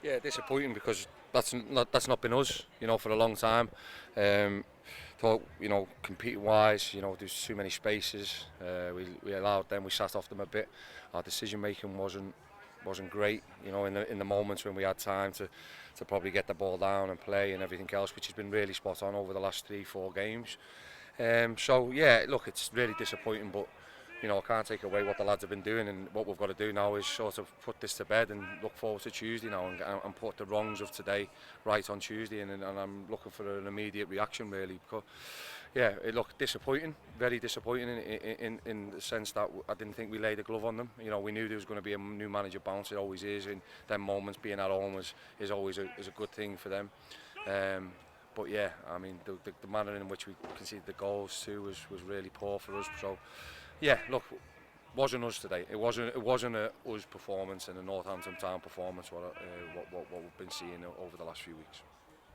Yeah, disappointing because that's not been us, for a long time. Um, Thought, competing wise, there's too many spaces. We allowed them, we sat off them a bit. Our decision making wasn't great, in the moments when we had time to probably get the ball down and play and everything else, which has been really spot on over the last 3-4 games. So yeah, look, it's really disappointing, but I can't take away what the lads have been doing, and what we've got to do now is sort of put this to bed and look forward to Tuesday now, and put the wrongs of today right on Tuesday, and I'm looking for an immediate reaction really, because yeah, it looked disappointing, very disappointing in the sense that I didn't think we laid a glove on them. We knew there was going to be a new manager bounce. It always is in them moments. Being at home is always a good thing for them. But yeah, I mean the manner in which we conceded the goals too was really poor for us. So yeah, look, wasn't us today. It wasn't a us performance and a Northampton Town performance. What we've been seeing over the last few weeks.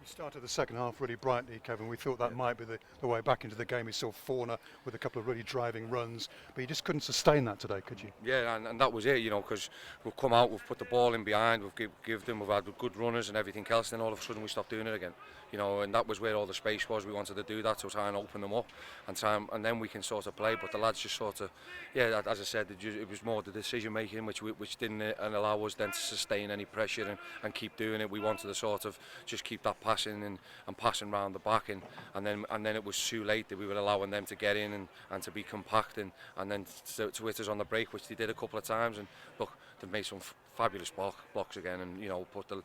You started the second half really brightly, Kevin. We thought that might be the way back into the game. We saw Forner with a couple of really driving runs, but you just couldn't sustain that today, could you? Yeah, and that was it, because we've come out, we've put the ball in behind, we've had good runners and everything else, then all of a sudden we stopped doing it again. And that was where all the space was. We wanted to do that to try and open them up, and then we can sort of play. But the lads just sort of, yeah, as I said, it was more the decision making which didn't allow us then to sustain any pressure and keep doing it. We wanted to sort of just keep that passing and passing round the back, and then it was too late that we were allowing them to get in and to be compact and then to hit us on the break, which they did a couple of times. And look, they've made some fabulous blocks again, and put the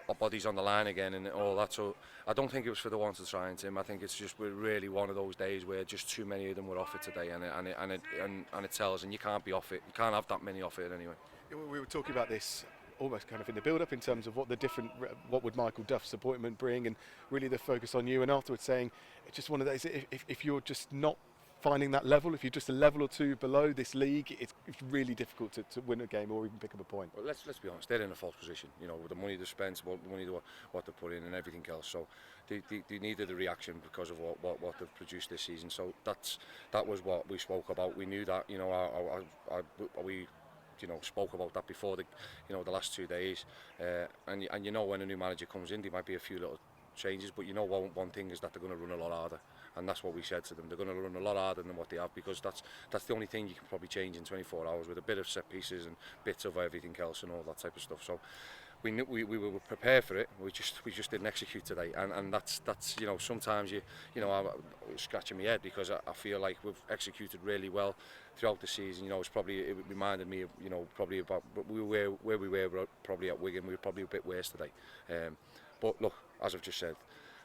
our bodies on the line again and all that. So I don't think it was for the want of trying, Tim. I think it's just really one of those days where just too many of them were off it today, and it tells, and you can't be off it. You can't have that many off it anyway. We were talking about this almost kind of in the build-up in terms of what would Michael Duff's appointment bring, and really the focus on you, and afterwards saying it's just one of those, if you're just not finding that level, if you're just a level or two below this league, it's really difficult to win a game or even pick up a point. Well, let's be honest, they're in a false position, with the money they spent, the money what they put in and everything else. So they needed the reaction because of what they've produced this season. So that was what we spoke about. We knew that, we spoke about that before the last 2 days, and when a new manager comes in, there might be a few little changes, but one thing is that they're going to run a lot harder, and that's what we said to them. They're going to run a lot harder than what they have, because that's the only thing you can probably change in 24 hours, with a bit of set pieces and bits of everything else and all that type of stuff. So we knew we were prepared for it. We just didn't execute today, and that's sometimes I'm scratching my head, because I feel like we've executed really well throughout the season. It reminded me of probably about where we were probably at Wigan. We were probably a bit worse today, but look, as I've just said,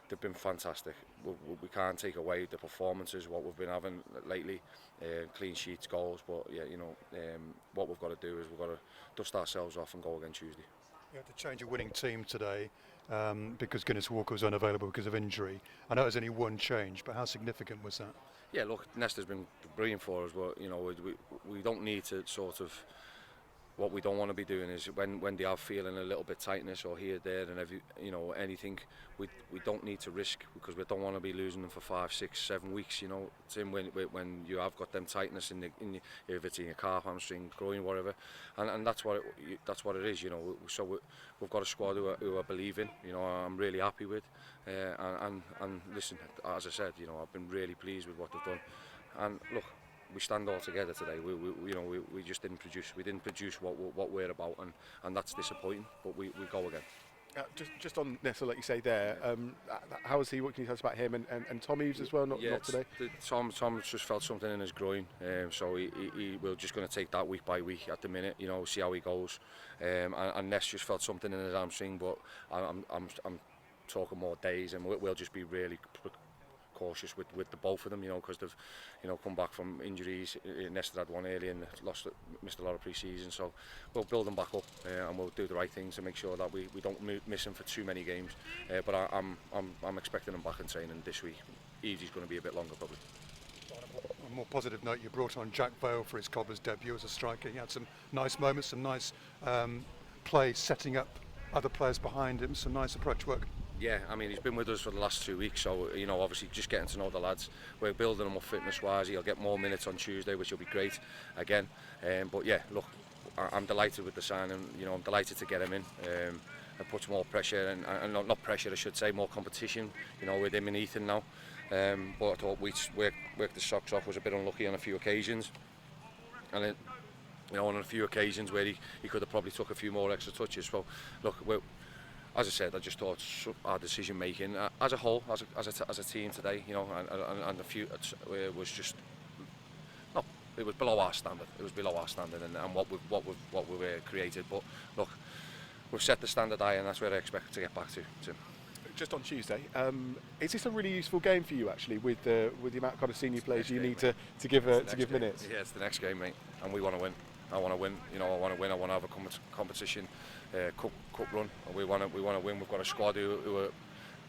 they've been fantastic. We can't take away the performances, what we've been having lately, clean sheets, goals. But yeah, what we've got to do is we've got to dust ourselves off and go again Tuesday. You had to change a winning team today because Guinness Walker was unavailable because of injury. I know it was only one change, but how significant was that? Yeah, look, Nesta's been brilliant for us, but we don't need to sort of. What we don't want to be doing is when they are feeling a little bit tightness or here, there, and anything, we don't need to risk, because we don't want to be losing them for 5, 6, 7 weeks. Tim, when you have got them tightness if it's in your calf, hamstring, groin, whatever, and that's what it is. So we've got a squad who I believe in. I'm really happy with, and listen, as I said, I've been really pleased with what they've done, and look. We stand all together today. We just didn't produce. We didn't produce what we're about, and that's disappointing. But we go again. Just on Nessa, like you say there, how is he? What can you tell us about him and Tom Eves as well? Not today. Tom just felt something in his groin, so we're just going to take that week by week at the minute. See how he goes. And Ness just felt something in his hamstring, but I'm talking more days, and we'll just be really cautious with the both of them, because they've come back from injuries. Nesta had one early and missed a lot of pre-season, so we'll build them back up, and we'll do the right things to make sure that we don't miss them for too many games. But I'm expecting them back in training this week. Eve's going to be a bit longer probably. On a more positive note, you brought on Jack Vale for his Cobblers debut as a striker. He had some nice moments, some nice play setting up other players behind him, some nice approach work. Yeah, I mean, he's been with us for the last 2 weeks, so obviously just getting to know the lads. We're building him up fitness-wise. He'll get more minutes on Tuesday, which will be great again. But yeah, look, I'm delighted with the signing. You know, I'm delighted to get him in. It puts more pressure and not pressure, I should say, more competition. You know, with him and Ethan now. But I thought we worked the socks off. Was a bit unlucky on a few occasions, and it, you know, on a few occasions where he could have probably took a few more extra touches. So look, as I said, I just thought our decision making as a whole, as a team today, you know, and the few it was just no, it was below our standard. It was below our standard, and what we've created. But look, we've set the standard high, and that's where I expect to get back to. Just on Tuesday, is this a really useful game for you actually, with the amount of kind of senior players you need to give minutes? Yeah, it's the next game, mate, and we want to win. I want to win. You know, I want to win. I want to have a competition, cup run. We want to win. We've got a squad who are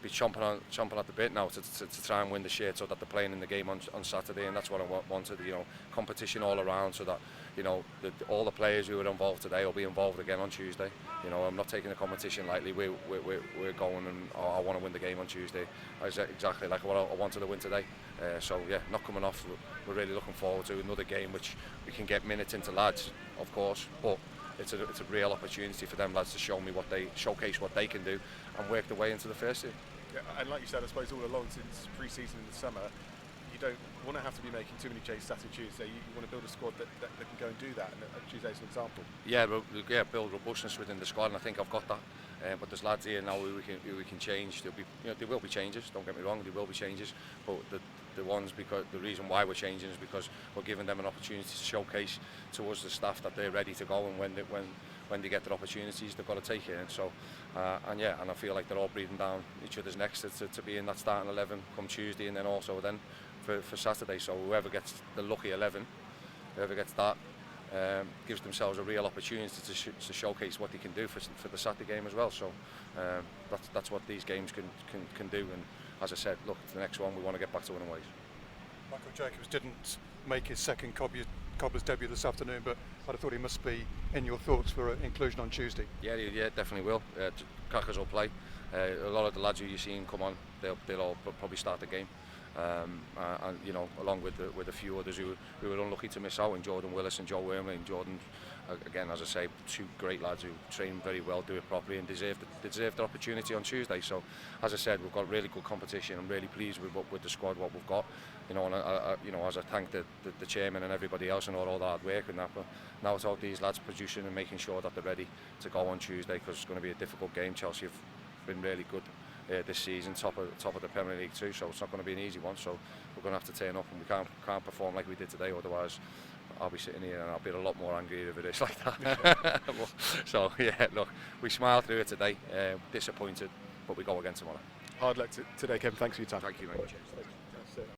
be chomping at the bit now to try and win the shirt, so that they're playing in the game on Saturday, and that's what I wanted. You know, competition all around, so that, you know, all the players who were involved today will be involved again on Tuesday. You know, I'm not taking the competition lightly. We're going, and I want to win the game on Tuesday. Exactly like what I wanted to win today. So yeah, not coming off. We're really looking forward to another game which we can get minutes into lads, of course, but it's a real opportunity for them lads to showcase what they can do and work their way into the first team. Yeah, and like you said, I suppose all along since pre-season in the summer, you don't want to have to be making too many changes Saturday, Tuesday. You want to build a squad that can go and do that, and Tuesday's an example. Yeah, build robustness within the squad, and I think I've got that. But there's lads here now who we can change. There will be changes. Don't get me wrong, there will be changes. But the reason why we're changing is because we're giving them an opportunity to showcase to us, the staff, that they're ready to go, and when they get their opportunities, they've got to take it. And so, and I feel like they're all breathing down each other's necks to be in that starting 11 come Tuesday, and then also then for Saturday. So whoever gets the lucky 11, whoever gets that, gives themselves a real opportunity to showcase what they can do for the Saturday game as well. So that's what these games can do. And as I said, look, the next one we want to get back to winning ways. Michael Jacobs didn't make his second Cobblers debut this afternoon, but I thought he must be in your thoughts for inclusion on Tuesday. Yeah, definitely will. Crackers will play. A lot of the lads who you've seen come on, they'll all probably start the game. And you know, along with a few others who were unlucky to miss out, in Jordan Willis and Joe Wormley. And Jordan, again, as I say, two great lads who train very well, do it properly, and deserve their opportunity on Tuesday. So, as I said, we've got really good competition. I'm really pleased with the squad, what we've got. You know, and you know, as I thank the chairman and everybody else and all the hard work and that. But now it's all these lads producing and making sure that they're ready to go on Tuesday, because it's going to be a difficult game. Chelsea have been really good this season, top of the Premier League too, so it's not going to be an easy one. So we're going to have to turn up, and we can't perform like we did today, otherwise I'll be sitting here and I'll be a lot more angry if it is like that. So yeah, look, we smiled through it today, disappointed, but we go again tomorrow. Hard luck today, Kevin. Thanks for your time. Thank you, mate.